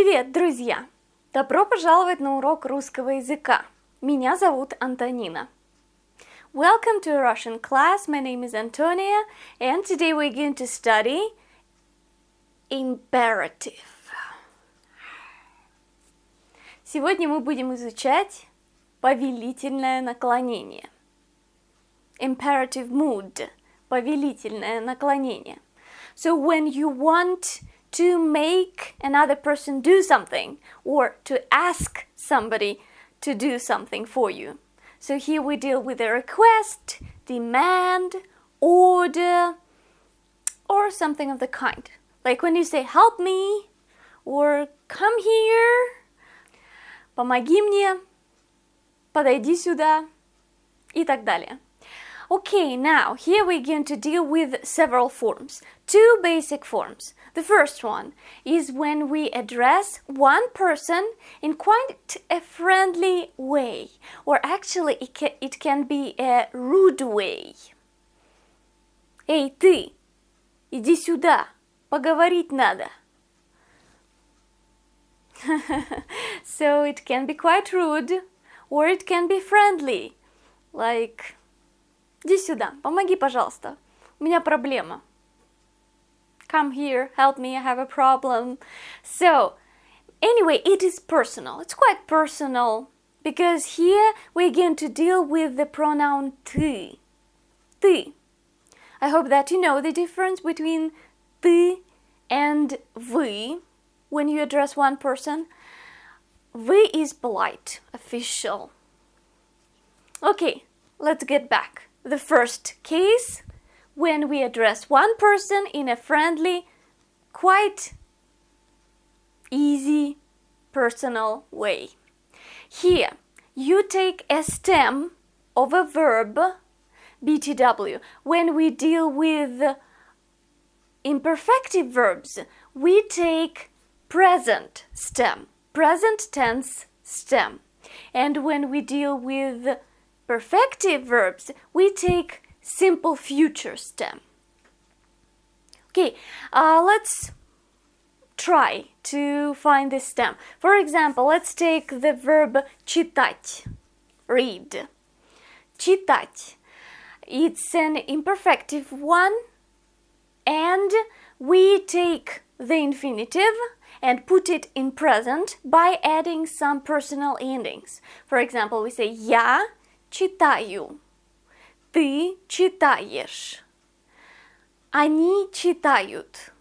Привет, друзья! Добро пожаловать на урок русского языка. Меня зовут Антонина. Welcome to a Russian class. My name is Antonia, and today we're going to study imperative. Сегодня мы будем изучать повелительное наклонение. Imperative mood. Повелительное наклонение. So when you want to make another person do something or to ask somebody to do something for you. So here we deal with a request, demand, order, or something of the kind. Like when you say help me or come here, помоги мне, подойди сюда и так далее. Okay, now here we're going to deal with several forms. Two basic forms. The first one is when we address one person in quite a friendly way, or actually it can be a rude way. Эй, ты, иди сюда, поговорить надо. So it can be quite rude, or it can be friendly, like иди сюда, помоги, пожалуйста, у меня проблема. Come here, help me, I have a problem. So, anyway, it is personal. It's quite personal because here we're going to deal with the pronoun ты. Ты. I hope that you know the difference between ты and вы when you address one person. Вы is polite, official. Okay, let's get back. The first case, when we address one person in a friendly, quite easy, personal way. Here, you take a stem of a verb, BTW. When we deal with imperfective verbs, we take present stem, present tense stem. And when we deal with perfective verbs, we take simple future stem. Okay, let's try to find this stem. For example, let's take the verb читать, read. Читать. It's an imperfective one, and we take the infinitive and put it in present by adding some personal endings. For example, we say я читаю. Ты читаешь. Они читают.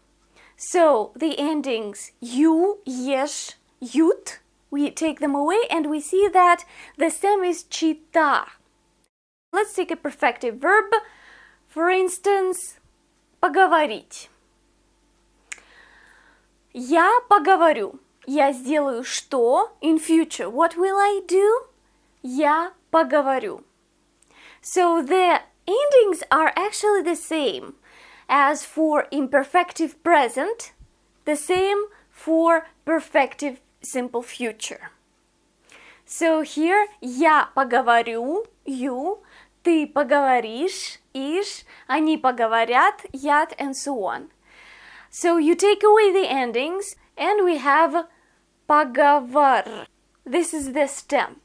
So the endings you, ешь, ют, we take them away and we see that the stem is чита. Let's take a perfective verb. For instance, поговорить. Я поговорю. Я сделаю что? In future, what will I do? Я поговорю. So the endings are actually the same as for imperfective present, the same for perfective simple future. So here я поговорю, you, ты поговоришь, ишь, они поговорят, ят, and so on. So you take away the endings and we have поговор. This is the stem.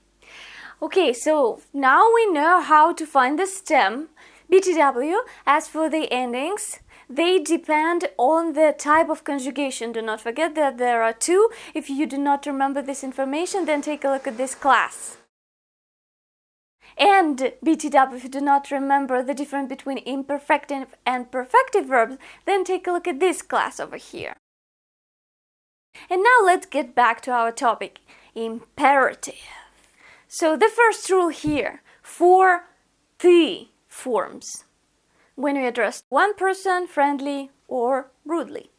Okay, so now we know how to find the stem, BTW. As for the endings, they depend on the type of conjugation. Do not forget that there are two. If you do not remember this information, then take a look at this class. And BTW, if you do not remember the difference between imperfective and perfective verbs, then take a look at this class over here. And now let's get back to our topic, imperative. So the first rule here for ты forms, when we address one person friendly or rudely.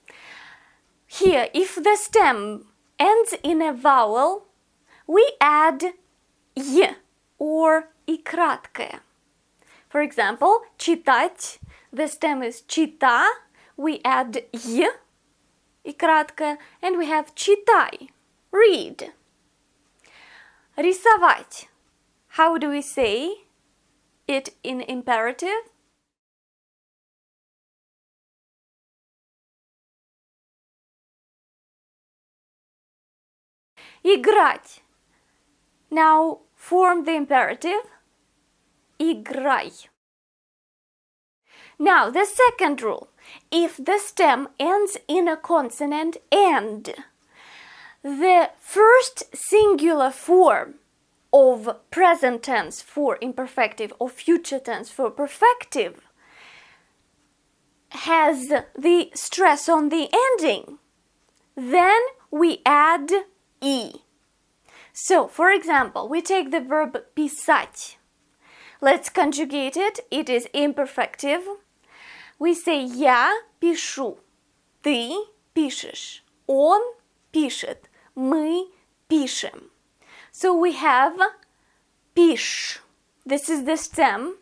Here, if the stem ends in a vowel, we add y or и краткое. For example, читать, the stem is чита, we add y, и краткое, and we have читай, read. Рисовать. How do we say it in imperative? Играть. Now form the imperative. Играй. Now the second rule. If the stem ends in a consonant and the first singular form of present tense for imperfective or future tense for perfective has the stress on the ending, then we add «и». So, for example, we take the verb писать. Let's conjugate it. It is imperfective. We say «я пишу», «ты пишешь», «он пишет», «мы пишем». So we have пиш. This is the stem.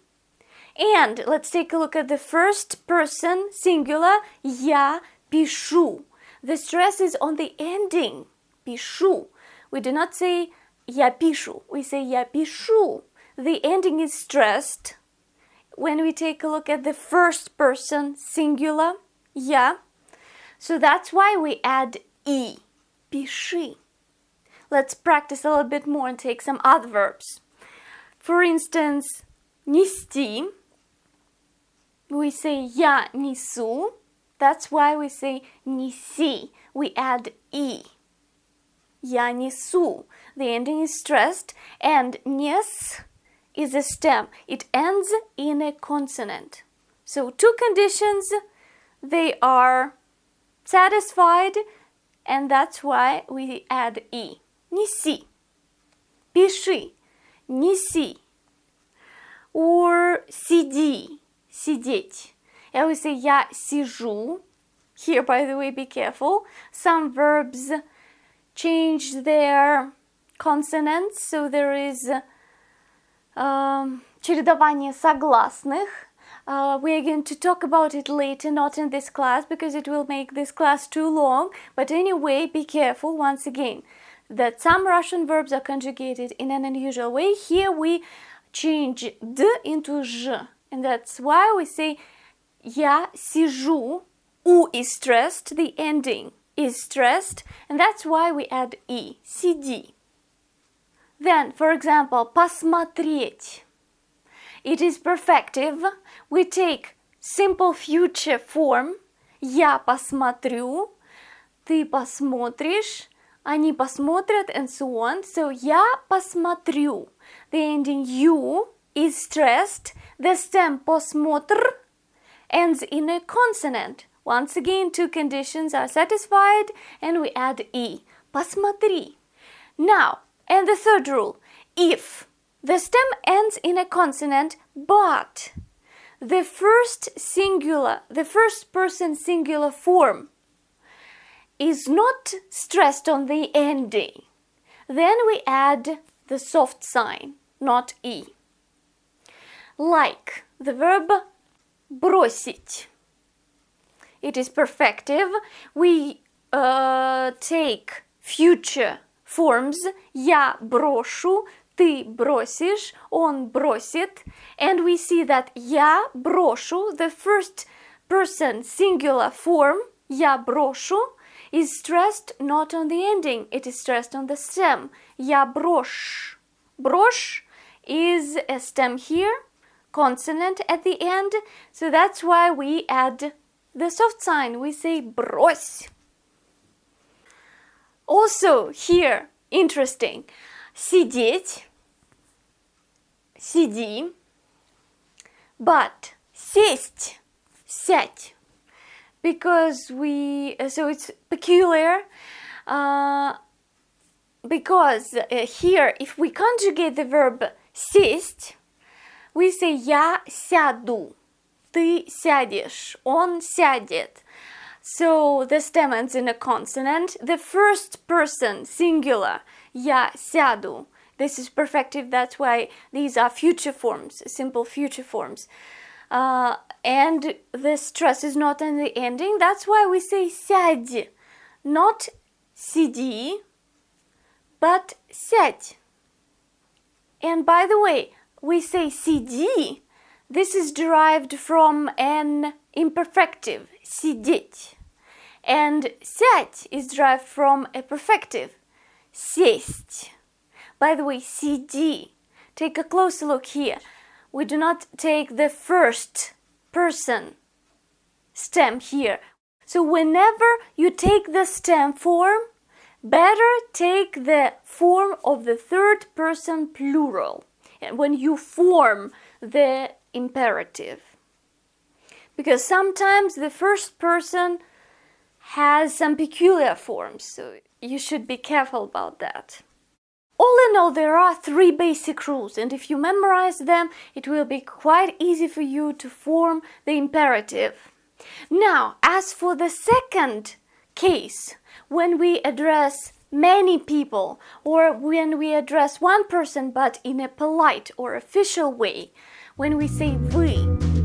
And let's take a look at the first person singular, я пишу. The stress is on the ending, пишу. We do not say я пишу, we say я пишу. The ending is stressed. When we take a look at the first person singular, я, so that's why we add «и», пиши. Let's practice a little bit more and take some other verbs. For instance, нести. We say я несу. That's why we say неси. We add «и». Я несу. The ending is stressed, and нес is a stem. It ends in a consonant. So two conditions, they are satisfied, and that's why we add «и». Неси. Пиши. Неси. Or сиди. Сидеть. I always say я сижу. Here, by the way, be careful. Some verbs change their consonants, so there is чередование согласных. We are going to talk about it later, not in this class, because it will make this class too long. But anyway, be careful once again that some Russian verbs are conjugated in an unusual way. Here we change «д» into «ж». And that's why we say «я сижу». «У» is stressed, the ending is stressed, and that's why we add «и». Сиди. Then, for example, посмотреть. It is perfective. We take simple future form. Я посмотрю. Ты посмотришь. Они посмотрят, and so on. So, я посмотрю. The ending «ю» is stressed. The stem посмотр ends in a consonant. Once again, two conditions are satisfied, and we add «и». Посмотри. Now, and the third rule. If the stem ends in a consonant, but the first person singular form is not stressed on the ending, then we add the soft sign, not «и». Like the verb бросить. It is perfective. We take future forms. Я брошу, ты бросишь, он бросит. And we see that я брошу, the first person singular form, я брошу, is stressed not on the ending. It is stressed on the stem. Я брошь. Брошь is a stem here, consonant at the end. So that's why we add the soft sign. We say брось. Also here, interesting, сидеть, сиди, but сесть, сядь, because so it's peculiar, because here if we conjugate the verb сесть, we say я сяду, ты сядешь, он сядет. So the stem ends in a consonant. The first person singular, я сяду. This is perfective, that's why these are future forms, simple future forms. And the stress is not in the ending, that's why we say сядь, not сиди, but сядь. And by the way, we say сиди. This is derived from an imperfective, сидеть. And сядь is derived from a perfective, сесть. By the way, сиди. Take a closer look here. We do not take the first person stem here. So whenever you take the stem form, better take the form of the third person plural when you form the imperative. Because sometimes the first person has some peculiar forms, so you should be careful about that. All in all, there are 3 basic rules, and if you memorize them, it will be quite easy for you to form the imperative. Now, as for the second case, when we address many people, or when we address one person but in a polite or official way, when we say вы,